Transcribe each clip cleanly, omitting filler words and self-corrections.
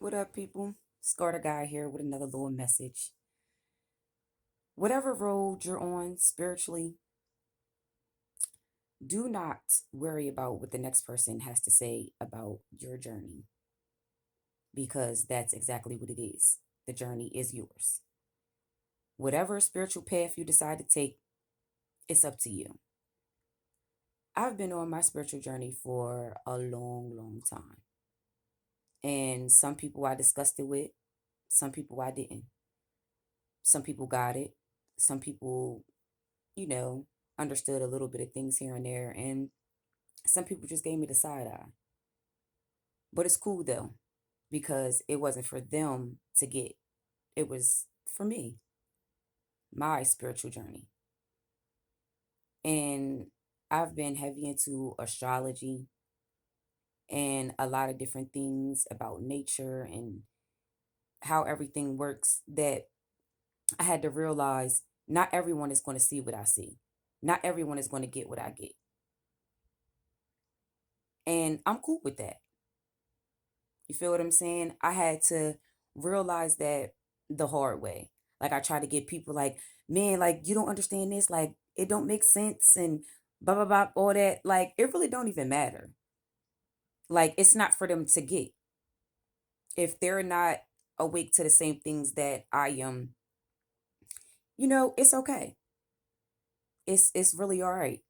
What up, people? Scarter Guy here with another little message. Whatever road you're on spiritually, do not worry about what the next person has to say about your journey because that's exactly what it is. The journey is yours. Whatever spiritual path you decide to take, it's up to you. I've been on my spiritual journey for a long, long time. And some people I discussed it with, some people I didn't. Some people got it. Some people you know, understood a little bit of things here and there. And some people just gave me the side eye. But it's cool though, because it wasn't for them to get, it was for me, my spiritual journey. And I've been heavy into astrology and a lot of different things about nature and how everything works that I had to realize not everyone is going to see what I see. Not everyone is going to get what I get. And I'm cool with that. You feel what I'm saying? I had to realize that the hard way. Like I try to get people like, man, like you don't understand this, like it don't make sense and blah blah blah, all that. Like it really don't even matter. Like it's not for them to get. If they're not awake to the same things that I am, it's okay. It's really all right.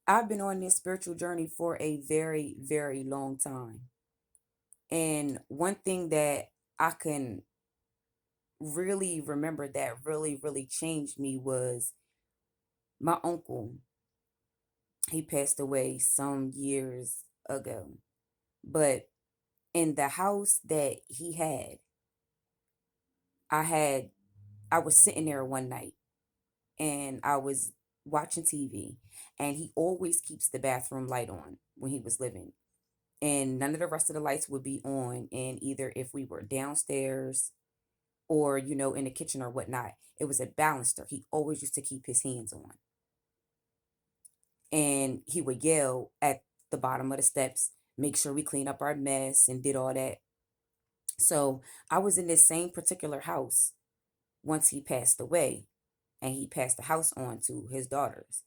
I've been on this spiritual journey for a very, very long time. And one thing that I can really remember that really, really changed me was my uncle. He passed away some years ago. But in the house that he I had, I was sitting there one night and I was watching TV, and he always keeps the bathroom light on when he was living. And none of the rest of the lights would be on. And either if we were downstairs or, in the kitchen or whatnot, it was a balancer. He always used to keep his hands on. And he would yell at the bottom of the steps, make sure we clean up our mess and did all that. So I was in this same particular house once he passed away, and he passed the house on to his daughters.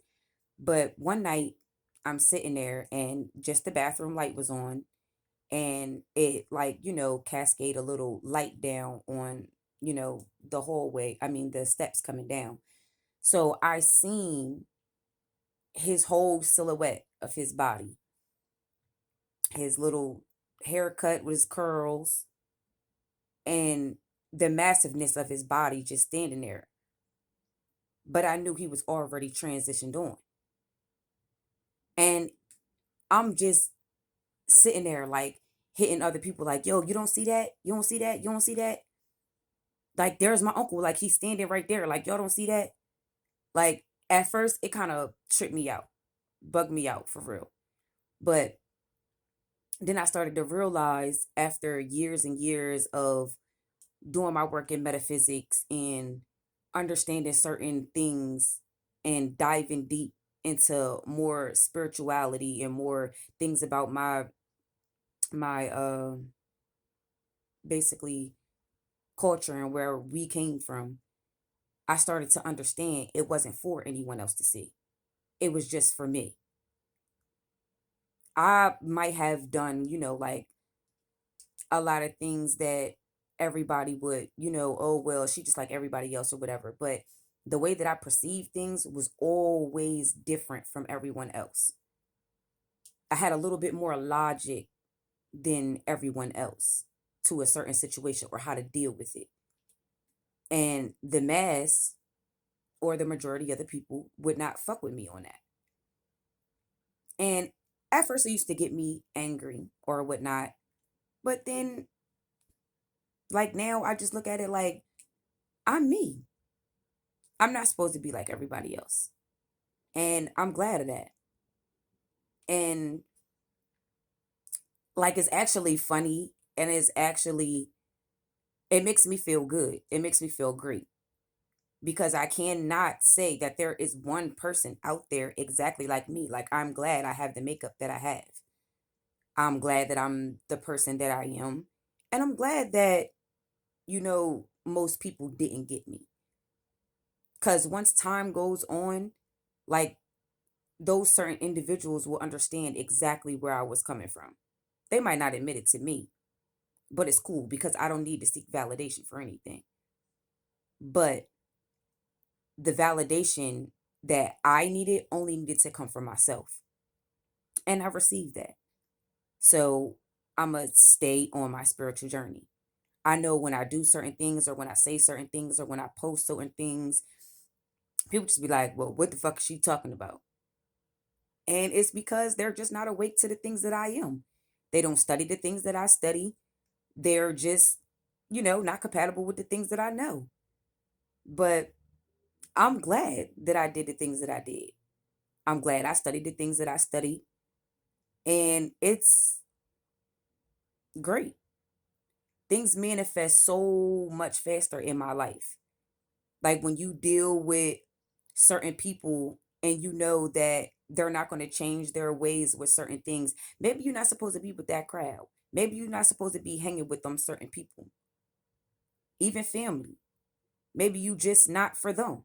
But one night I'm sitting there and just the bathroom light was on, and it, like, cascade a little light down on, the hallway. I mean the steps coming down. So I seen his whole silhouette of his body, his little haircut with his curls, and the massiveness of his body just standing there. But I knew he was already transitioned on. And I'm just sitting there like hitting other people like, yo, you don't see that? You don't see that? You don't see that? Like there's my uncle. Like he's standing right there. Like, y'all don't see that? Like at first it kind of tripped me out, bugged me out for real. But then I started to realize after years and years of doing my work in metaphysics and understanding certain things and diving deep into more spirituality and more things about my basically culture and where we came from. I started to understand it wasn't for anyone else to see. It was just for me. I might have done, like a lot of things that everybody would, oh, well, she just like everybody else or whatever. But the way that I perceived things was always different from everyone else. I had a little bit more logic than everyone else to a certain situation or how to deal with it. And the mass or the majority of the people would not fuck with me on that. And at first, it used to get me angry or whatnot. But then, like now, I just look at it like I'm me. I'm not supposed to be like everybody else. And I'm glad of that. And like it's actually funny and it makes me feel good. It makes me feel great because I cannot say that there is one person out there exactly like me. Like I'm glad I have the makeup that I have. I'm glad that I'm the person that I am. And I'm glad that, most people didn't get me. Because once time goes on, like, those certain individuals will understand exactly where I was coming from. They might not admit it to me, but it's cool because I don't need to seek validation for anything. But the validation that I needed only needed to come from myself. And I received that. So I'm going to stay on my spiritual journey. I know when I do certain things or when I say certain things or when I post certain things, people just be like, well, what the fuck is she talking about? And it's because they're just not awake to the things that I am. They don't study the things that I study. They're just, not compatible with the things that I know. But I'm glad that I did the things that I did. I'm glad I studied the things that I studied. And it's great. Things manifest so much faster in my life. Like when you deal with certain people and you know that they're not going to change their ways with certain things. Maybe you're not supposed to be with that crowd. Maybe you're not supposed to be hanging with them certain people, even family. Maybe you just not for them.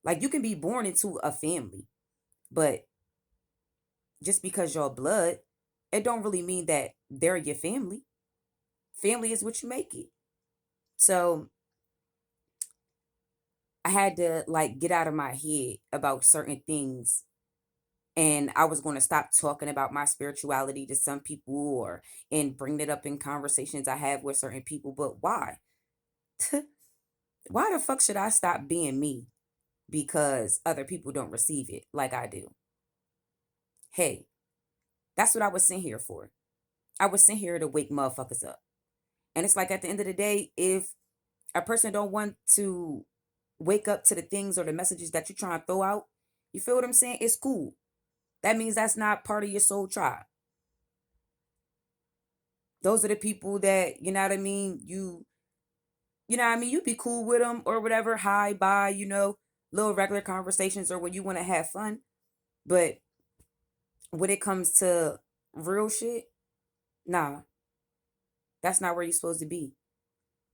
Like you can be born into a family, but just because you're blood, it don't really mean that they're your family. Family is what you make it. So I had to like get out of my head about certain things, and I was going to stop talking about my spirituality to some people or and bring it up in conversations I have with certain people. But why? Why the fuck should I stop being me because other people don't receive it like I do? Hey, that's what I was sent here for. I was sent here to wake motherfuckers up. And it's like at the end of the day, if a person don't want to wake up to the things or the messages that you're trying to throw out, you feel what I'm saying? It's cool. That means that's not part of your soul tribe. Those are the people that, you know what I mean, you'd be cool with them or whatever, hi, bye, little regular conversations or when you want to have fun. But when it comes to real shit, nah, that's not where you're supposed to be.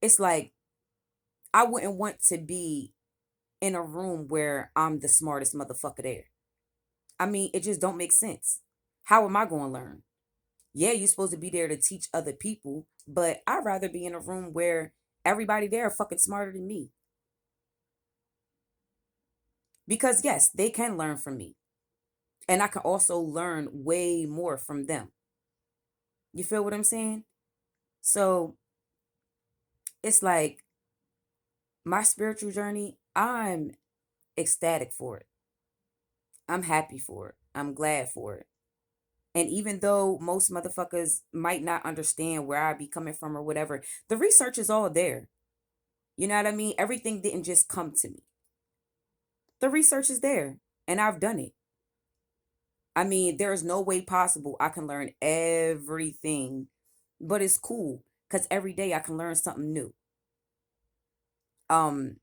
It's like I wouldn't want to be in a room where I'm the smartest motherfucker there. I mean, it just don't make sense. How am I going to learn? Yeah, you're supposed to be there to teach other people, but I'd rather be in a room where everybody there are fucking smarter than me. Because yes, they can learn from me. And I can also learn way more from them. You feel what I'm saying? So it's like my spiritual journey, I'm ecstatic for it. I'm happy for it. I'm glad for it. And even though most motherfuckers might not understand where I be coming from or whatever, the research is all there. You know what I mean? Everything didn't just come to me. The research is there and I've done it. I mean, there is no way possible I can learn everything, but it's cool because every day I can learn something new. Um,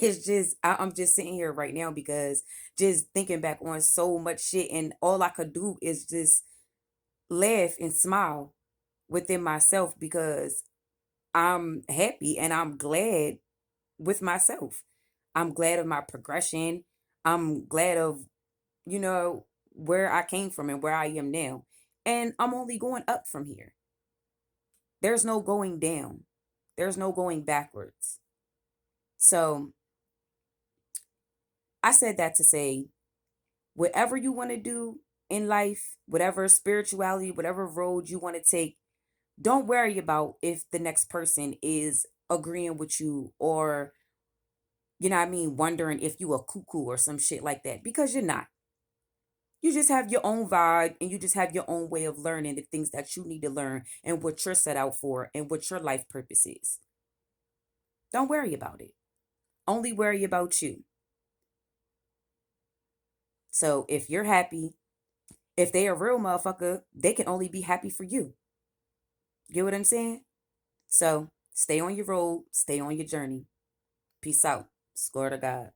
it's just I'm just sitting here right now because just thinking back on so much shit, and all I could do is just laugh and smile within myself because I'm happy and I'm glad with myself. I'm glad of my progression. I'm glad of, you know, where I came from and where I am now. And I'm only going up from here. There's no going down. There's no going backwards. So I said that to say, whatever you want to do in life, whatever spirituality, whatever road you want to take, don't worry about if the next person is agreeing with you or, wondering if you a cuckoo or some shit like that because you're not. You just have your own vibe and you just have your own way of learning the things that you need to learn and what you're set out for and what your life purpose is. Don't worry about it. Only worry about you. So if you're happy, if they a real motherfucker, they can only be happy for you. Get what I'm saying? So stay on your road, stay on your journey. Peace out. Score to God.